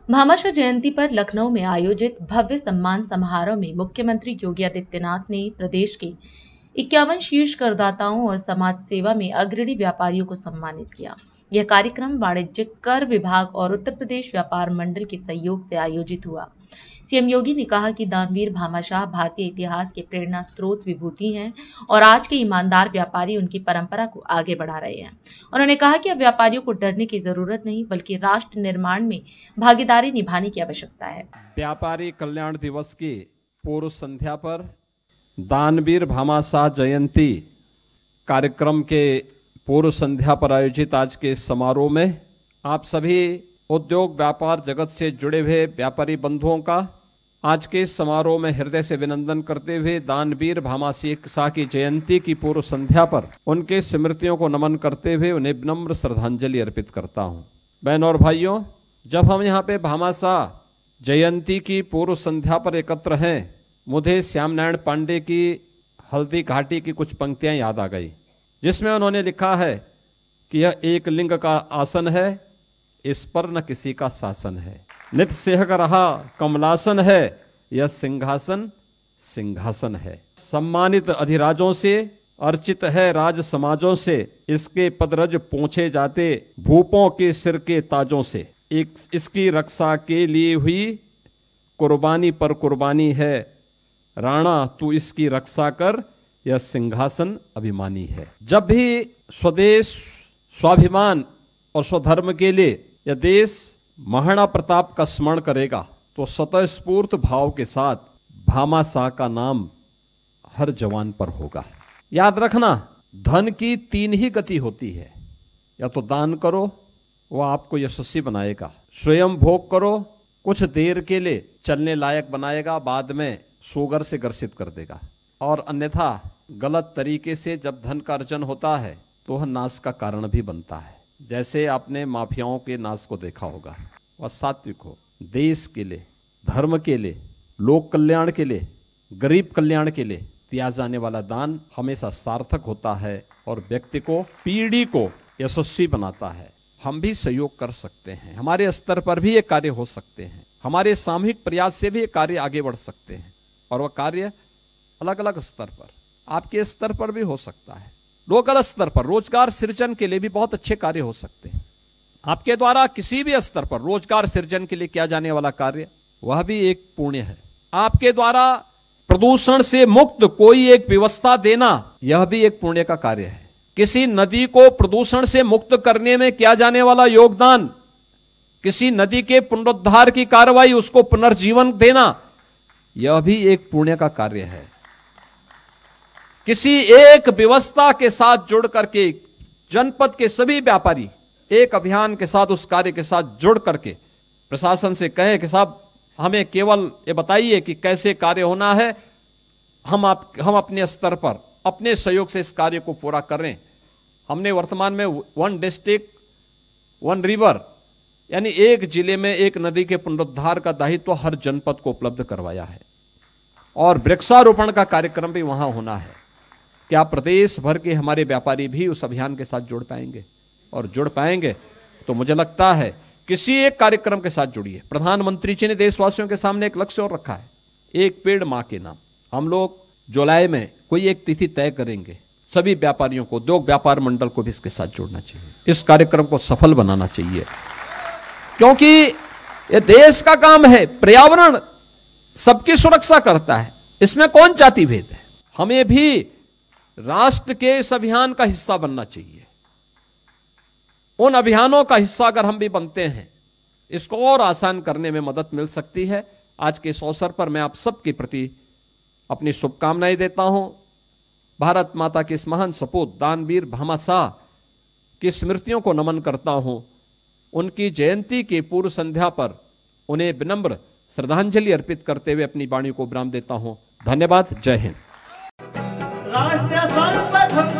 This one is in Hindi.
भामाशाह जयंती पर लखनऊ में आयोजित भव्य सम्मान समारोह में मुख्यमंत्री योगी आदित्यनाथ ने प्रदेश के 51 शीर्ष करदाताओं और समाज सेवा में अग्रणी व्यापारियों को सम्मानित किया। यह कार्यक्रम वाणिज्यिक कर विभाग और उत्तर प्रदेश व्यापार मंडल के सहयोग से आयोजित हुआ। सीएम योगी ने कहा कि दानवीर भामाशाह भारतीय इतिहास के प्रेरणा स्रोत विभूति हैं और आज के ईमानदार व्यापारी उनकी परंपरा को आगे बढ़ा रहे हैं। उन्होंने कहा कि अब व्यापारियों को डरने की जरूरत नहीं, बल्कि राष्ट्र निर्माण में भागीदारी निभाने की आवश्यकता है। व्यापारी कल्याण दिवस की पूर्व संध्या पर दानवीर भामाशाह जयंती कार्यक्रम के पूर्व संध्या पर आयोजित आज के समारोह में आप सभी उद्योग व्यापार जगत से जुड़े हुए व्यापारी बंधुओं का आज के समारोह में हृदय से अभिनंदन करते हुए दानवीर भामाशाह की जयंती की पूर्व संध्या पर उनके स्मृतियों को नमन करते हुए उन्हें विनम्र श्रद्धांजलि अर्पित करता हूं। बहनों और भाइयों, जब हम यहाँ पे भामाशाह जयंती की पूर्व संध्या पर एकत्र हैं, मुझे श्याम नारायण पांडे की हल्दी घाटी की कुछ पंक्तियां याद आ गई, जिसमें उन्होंने लिखा है कि यह एक लिंग का आसन है, इस पर न किसी का शासन है। नित सेहक रहा कमलासन है, यह सिंहासन सिंहासन है। सम्मानित अधिराजों से अर्चित है राज समाजों से, इसके पदरज पोंछे जाते भूपों के सिर के ताजों से। इसकी रक्षा के लिए हुई कुर्बानी पर कुर्बानी है, राणा तू इसकी रक्षा कर, यह सिंहासन अभिमानी है। जब भी स्वदेश स्वाभिमान और स्वधर्म के लिए यह देश महाराणा प्रताप का स्मरण करेगा तो स्वतःस्फूर्त भाव के साथ भामाशाह का नाम हर जवान पर होगा। याद रखना, धन की 3 ही गति होती है, या तो दान करो, वह आपको यशस्वी बनाएगा, स्वयं भोग करो, कुछ देर के लिए चलने लायक बनाएगा, बाद में शुगर से ग्रसित कर देगा, और अन्यथा गलत तरीके से जब धन का अर्जन होता है तो वह नाश का कारण भी बनता है। जैसे आपने माफियाओं के नाश को देखा होगा। वह सात्विक हो, देश के लिए, धर्म के लिए, लोक कल्याण के लिए, गरीब कल्याण के लिए दिया जाने वाला दान हमेशा सार्थक होता है और व्यक्ति को, पीढ़ी को यशस्वी बनाता है। हम भी सहयोग कर सकते हैं, हमारे स्तर पर भी ये कार्य हो सकते हैं, हमारे सामूहिक प्रयास से भी ये कार्य आगे बढ़ सकते हैं, और वह कार्य अलग अलग स्तर पर, आपके स्तर पर भी हो सकता है, लोकल स्तर पर रोजगार सृजन के लिए भी बहुत अच्छे कार्य हो सकते हैं। आपके द्वारा किसी भी स्तर पर रोजगार सृजन के लिए किया जाने वाला कार्य, वह भी एक पुण्य है। आपके द्वारा प्रदूषण से मुक्त कोई एक व्यवस्था देना, यह भी एक पुण्य का कार्य है। किसी नदी को प्रदूषण से मुक्त करने में किया जाने वाला योगदान, किसी नदी के पुनरुद्धार की कार्रवाई, उसको पुनर्जीवन देना, यह भी एक पुण्य का कार्य है। किसी एक व्यवस्था के साथ जुड़ करके जनपद के सभी व्यापारी एक अभियान के साथ, उस कार्य के साथ जुड़ करके प्रशासन से कहें कि साहब हमें केवल ये बताइए कि कैसे कार्य होना है, हम अपने स्तर पर अपने सहयोग से इस कार्य को पूरा करें। हमने वर्तमान में 1 डिस्ट्रिक्ट 1 रिवर, यानी एक जिले में एक नदी के पुनरुद्धार का दायित्व हर जनपद को उपलब्ध करवाया है, और वृक्षारोपण का कार्यक्रम भी वहां होना है। क्या प्रदेश भर के हमारे व्यापारी भी उस अभियान के साथ जुड़ पाएंगे? और जुड़ पाएंगे तो मुझे लगता है किसी एक कार्यक्रम के साथ जुड़िए। प्रधानमंत्री जी ने देशवासियों के सामने एक लक्ष्य और रखा है, 1 पेड़ मां के नाम। हम लोग जुलाई में कोई एक तिथि तय करेंगे, सभी व्यापारियों को, उद्योग व्यापार मंडल को भी इसके साथ जोड़ना चाहिए, इस कार्यक्रम को सफल बनाना चाहिए, क्योंकि यह देश का काम है। पर्यावरण सबकी सुरक्षा करता है, इसमें कौन जाति भेद है। हमें भी राष्ट्र के इस अभियान का हिस्सा बनना चाहिए। उन अभियानों का हिस्सा अगर हम भी बनते हैं, इसको और आसान करने में मदद मिल सकती है। आज के इस अवसर पर मैं आप सबके प्रति अपनी शुभकामनाएं देता हूं। भारत माता के इस महान सपूत दानवीर भामाशाह की स्मृतियों को नमन करता हूं। उनकी जयंती की पूर्व संध्या पर उन्हें विनम्र श्रद्धांजलि अर्पित करते हुए अपनी वाणी को विराम देता हूं। धन्यवाद। जय हिंद। राष्ट्र सर्वप्रथम